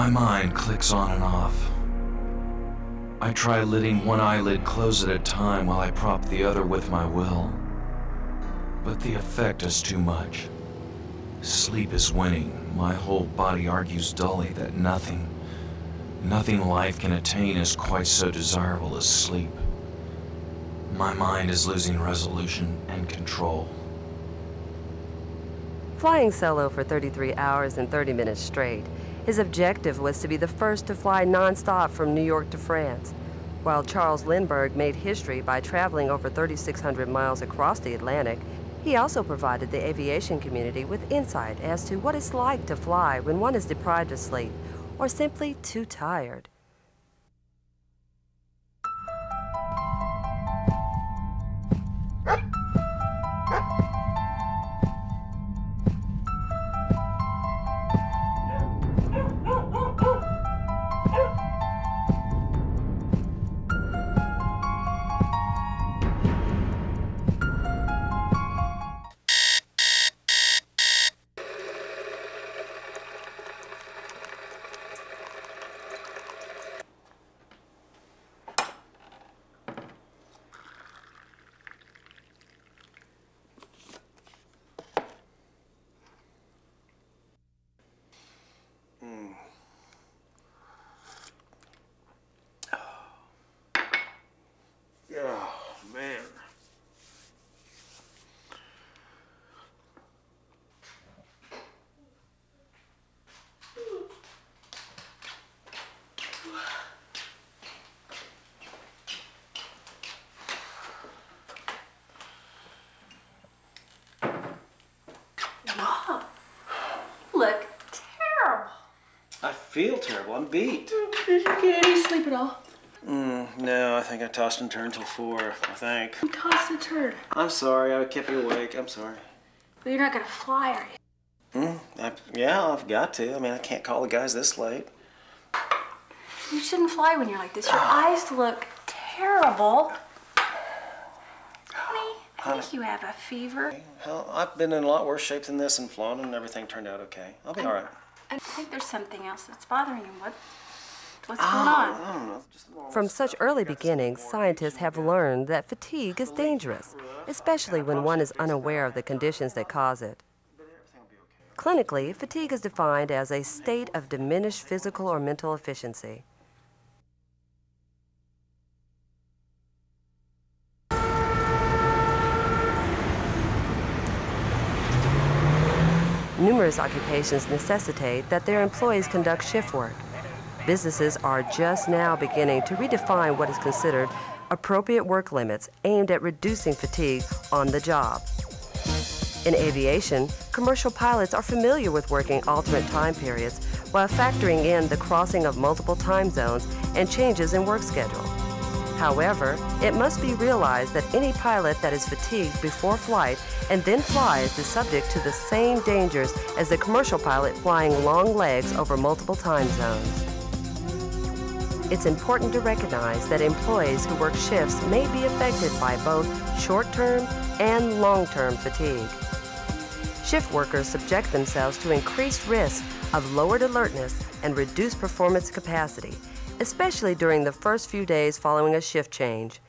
My mind clicks on and off. I try letting one eyelid close at a time while I prop the other with my will. But the effect is too much. Sleep is winning. My whole body argues dully that nothing life can attain is quite so desirable as sleep. My mind is losing resolution and control. Flying solo for 33 hours and 30 minutes straight, his objective was to be the first to fly nonstop from New York to France, while Charles Lindbergh made history by traveling over 3,600 miles across the Atlantic. He also provided the aviation community with insight as to what it's like to fly when one is deprived of sleep or simply too tired. Look terrible. I feel terrible. I'm beat. Did you get any sleep at all? No, I think I tossed and turned till 4, I think. You tossed and turned. I'm sorry. I kept you awake. I'm sorry. But you're not gonna fly, are you? Yeah, I've got to. I mean, I can't call the guys this late. You shouldn't fly when you're like this. Your eyes look terrible. Honey, I think you have a fever. Hell, I've been in a lot worse shape than this and flown, and everything turned out okay. I'll be all right. I think there's something else that's bothering you. What's going on? I don't know. Just a little From such early beginnings, scientists have learned that fatigue is dangerous, especially when one is unaware of the conditions that cause it. Clinically, fatigue is defined as a state of diminished physical or mental efficiency. Numerous occupations necessitate that their employees conduct shift work. Businesses are just now beginning to redefine what is considered appropriate work limits aimed at reducing fatigue on the job. In aviation, commercial pilots are familiar with working alternate time periods while factoring in the crossing of multiple time zones and changes in work schedule. However, it must be realized that any pilot that is fatigued before flight and then flies is subject to the same dangers as the commercial pilot flying long legs over multiple time zones. It's important to recognize that employees who work shifts may be affected by both short-term and long-term fatigue. Shift workers subject themselves to increased risk of lowered alertness and reduced performance capacity, especially during the first few days following a shift change.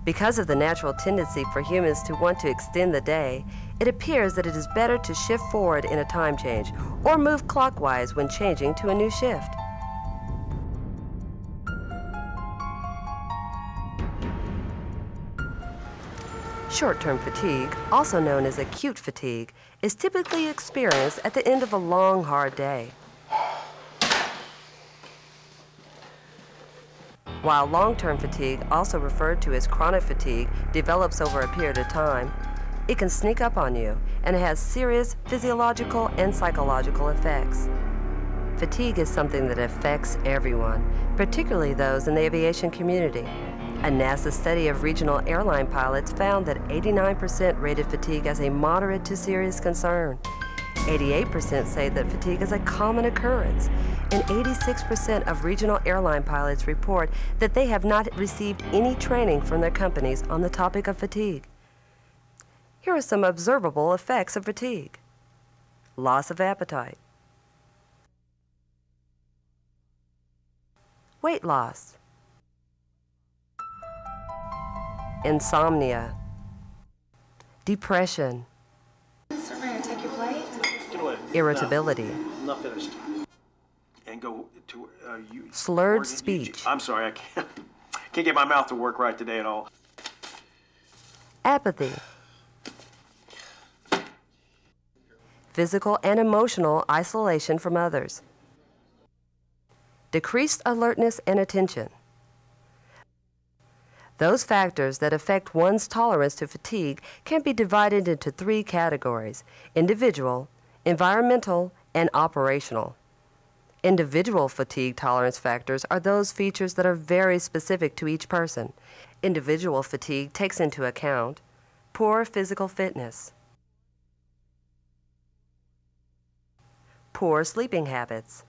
Because of the natural tendency for humans to want to extend the day, it appears that it is better to shift forward in a time change or move clockwise when changing to a new shift. Short-term fatigue, also known as acute fatigue, is typically experienced at the end of a long, hard day. While long-term fatigue, also referred to as chronic fatigue, develops over a period of time, it can sneak up on you and it has serious physiological and psychological effects. Fatigue is something that affects everyone, particularly those in the aviation community. A NASA study of regional airline pilots found that 89% rated fatigue as a moderate to serious concern. 88% say that fatigue is a common occurrence, and 86% of regional airline pilots report that they have not received any training from their companies on the topic of fatigue. Here are some observable effects of fatigue. loss of appetite, weight loss, insomnia, depression, Sir, may I take your plate? Get away. irritability, No, I'm not finished. And go to you. slurred Morgan, speech, I'm sorry, I can't get my mouth to work right today at all. apathy, physical and emotional isolation from others, decreased alertness and attention. Those factors that affect one's tolerance to fatigue can be divided into three categories: individual, environmental, and operational. Individual fatigue tolerance factors are those features that are very specific to each person. Individual fatigue takes into account poor physical fitness, poor sleeping habits,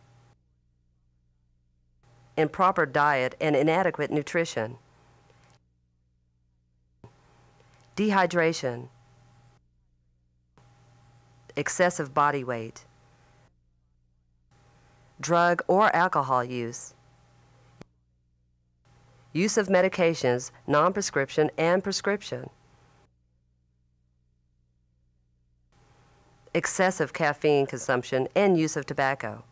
improper diet and inadequate nutrition, dehydration, excessive body weight, drug or alcohol use, use of medications, non-prescription and prescription, excessive caffeine consumption and use of tobacco.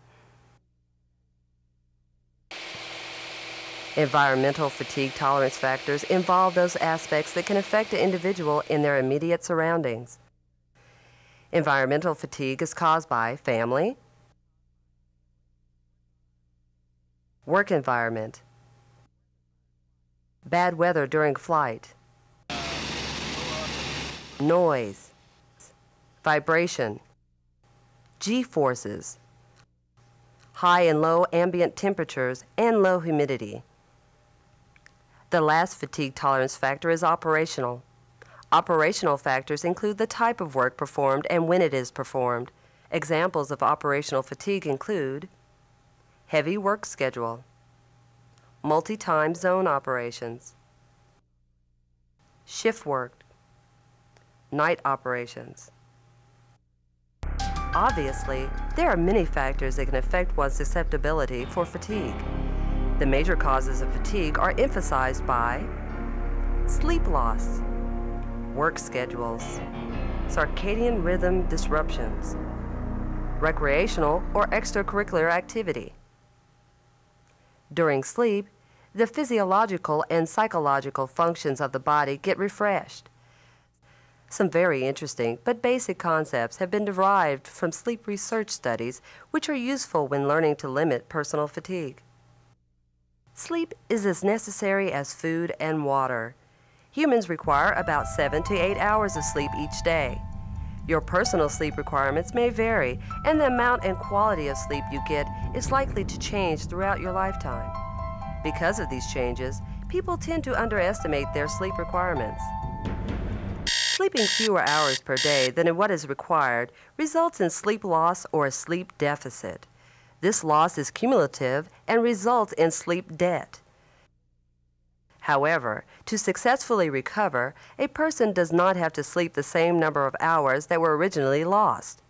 Environmental fatigue tolerance factors involve those aspects that can affect the individual in their immediate surroundings. Environmental fatigue is caused by family, work environment, bad weather during flight, noise, vibration, G-forces, high and low ambient temperatures, and low humidity. The last fatigue tolerance factor is operational. Operational factors include the type of work performed and when it is performed. Examples of operational fatigue include heavy work schedule, multi-time zone operations, shift work, night operations. Obviously, there are many factors that can affect one's susceptibility for fatigue. The major causes of fatigue are emphasized by sleep loss, work schedules, circadian rhythm disruptions, recreational or extracurricular activity. During sleep, the physiological and psychological functions of the body get refreshed. Some very interesting but basic concepts have been derived from sleep research studies which are useful when learning to limit personal fatigue. Sleep is as necessary as food and water. Humans require about 7 to 8 hours of sleep each day. Your personal sleep requirements may vary, and the amount and quality of sleep you get is likely to change throughout your lifetime. Because of these changes, people tend to underestimate their sleep requirements. Sleeping fewer hours per day than what is required results in sleep loss or a sleep deficit. This loss is cumulative and results in sleep debt. However, to successfully recover, a person does not have to sleep the same number of hours that were originally lost.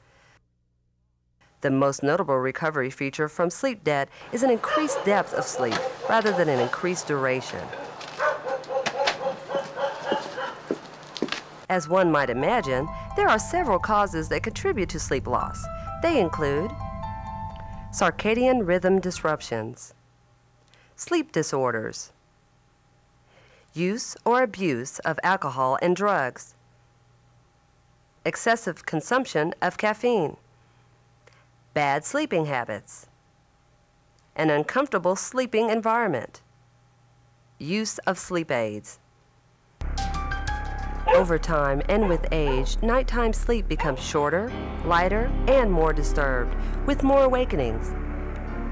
The most notable recovery feature from sleep debt is an increased depth of sleep rather than an increased duration. As one might imagine, there are several causes that contribute to sleep loss. They include circadian rhythm disruptions, sleep disorders, use or abuse of alcohol and drugs, excessive consumption of caffeine, bad sleeping habits, an uncomfortable sleeping environment, use of sleep aids. Over time and with age, nighttime sleep becomes shorter, lighter, and more disturbed, with more awakenings.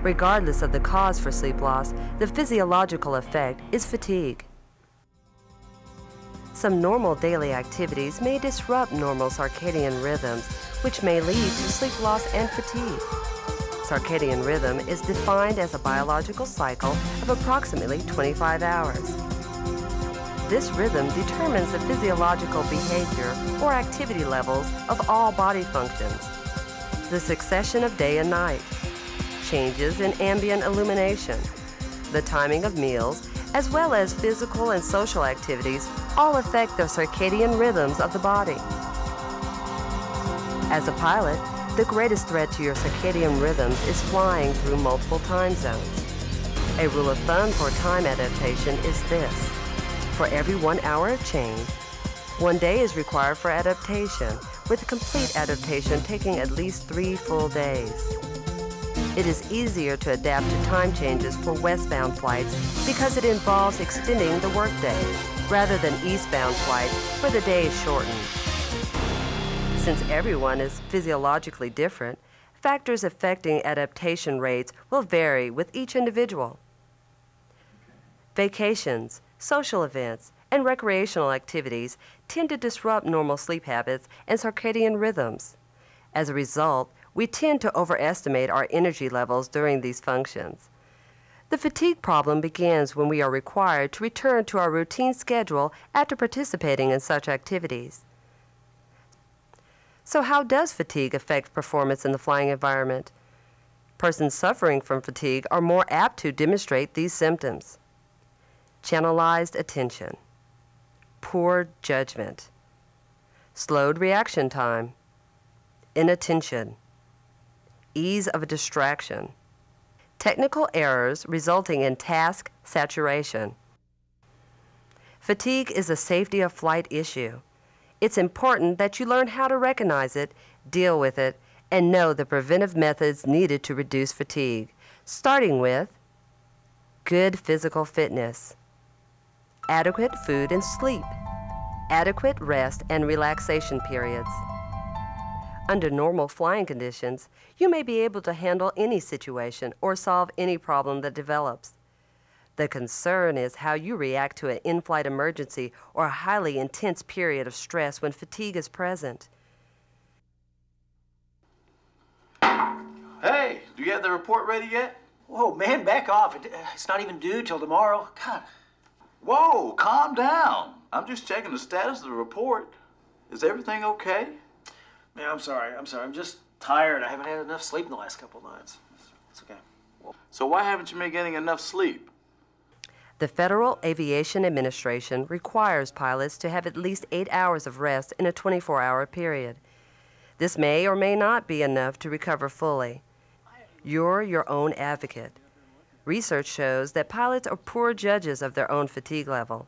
Regardless of the cause for sleep loss, the physiological effect is fatigue. Some normal daily activities may disrupt normal circadian rhythms, which may lead to sleep loss and fatigue. Circadian rhythm is defined as a biological cycle of approximately 25 hours. This rhythm determines the physiological behavior or activity levels of all body functions. the succession of day and night, changes in ambient illumination, the timing of meals, as well as physical and social activities all affect the circadian rhythms of the body. As a pilot, the greatest threat to your circadian rhythms is flying through multiple time zones. A rule of thumb for time adaptation is this. For every 1 hour of change, 1 day is required for adaptation, with complete adaptation taking at least 3 full days. It is easier to adapt to time changes for westbound flights because it involves extending the workday, rather than eastbound flights where the day is shortened. Since everyone is physiologically different, factors affecting adaptation rates will vary with each individual. Vacations, social events, and recreational activities tend to disrupt normal sleep habits and circadian rhythms. As a result, we tend to overestimate our energy levels during these functions. The fatigue problem begins when we are required to return to our routine schedule after participating in such activities. So how does fatigue affect performance in the flying environment? Persons suffering from fatigue are more apt to demonstrate these symptoms: channelized attention, poor judgment, slowed reaction time, inattention, ease of distraction, technical errors resulting in task saturation. Fatigue is a safety of flight issue. It's important that you learn how to recognize it, deal with it, and know the preventive methods needed to reduce fatigue, starting with good physical fitness, adequate food and sleep, adequate rest and relaxation periods. Under normal flying conditions, you may be able to handle any situation or solve any problem that develops. The concern is how you react to an in-flight emergency or a highly intense period of stress when fatigue is present. Hey, do you have the report ready yet? Whoa, man, back off. It's not even due till tomorrow. God. Whoa, calm down. I'm just checking the status of the report. Is everything okay? Man, I'm sorry. I'm just tired. I haven't had enough sleep in the last couple of nights. It's okay. So why haven't you been getting enough sleep? The Federal Aviation Administration requires pilots to have at least 8 hours of rest in a 24-hour period. This may or may not be enough to recover fully. You're your own advocate. Research shows that pilots are poor judges of their own fatigue level.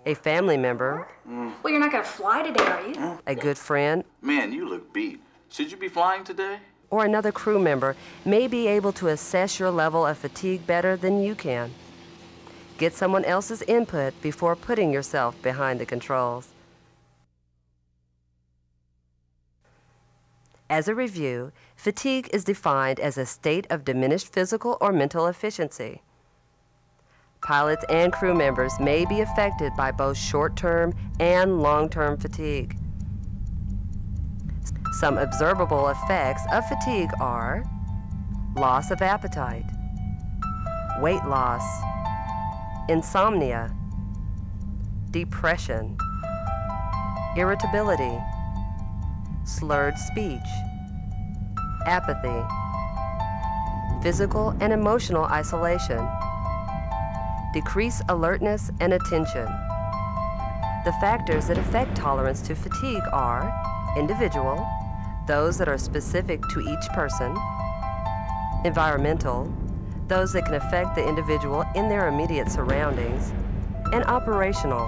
A family member, Well, you're not going to fly today, are you? a good friend, Man, you look beat. Should you be flying today? or another crew member may be able to assess your level of fatigue better than you can. Get someone else's input before putting yourself behind the controls. As a review, fatigue is defined as a state of diminished physical or mental efficiency. Pilots and crew members may be affected by both short-term and long-term fatigue. Some observable effects of fatigue are loss of appetite, weight loss, insomnia, depression, irritability, slurred speech, apathy, physical and emotional isolation, decreased alertness and attention. The factors that affect tolerance to fatigue are individual, those that are specific to each person, environmental, those that can affect the individual in their immediate surroundings, and operational,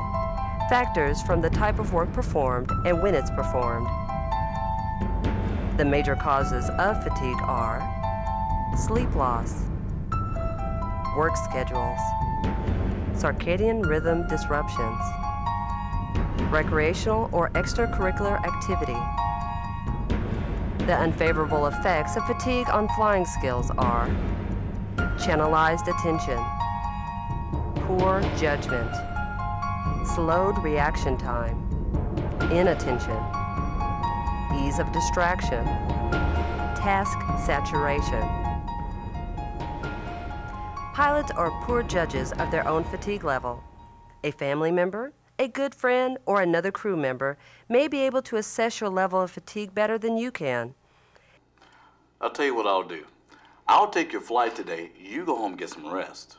factors from the type of work performed and when it's performed. The major causes of fatigue are sleep loss, work schedules, circadian rhythm disruptions, recreational or extracurricular activity. The unfavorable effects of fatigue on flying skills are channelized attention, poor judgment, slowed reaction time, inattention, ease of distraction, task saturation. Pilots are poor judges of their own fatigue level. A family member, a good friend, or another crew member may be able to assess your level of fatigue better than you can. I'll tell you what I'll do. I'll take your flight today. You go home and get some rest.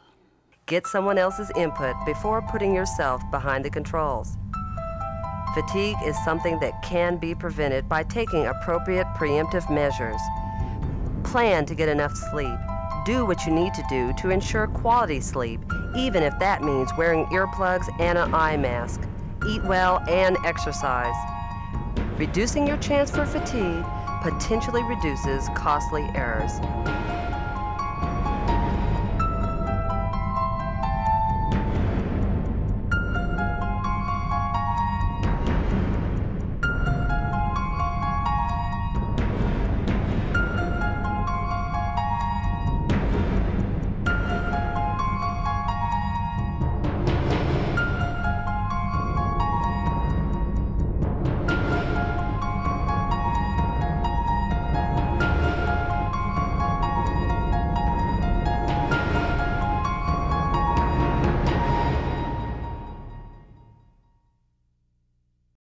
Get someone else's input before putting yourself behind the controls. Fatigue is something that can be prevented by taking appropriate preemptive measures. Plan to get enough sleep. Do what you need to do to ensure quality sleep, even if that means wearing earplugs and an eye mask. Eat well and exercise. Reducing your chance for fatigue potentially reduces costly errors.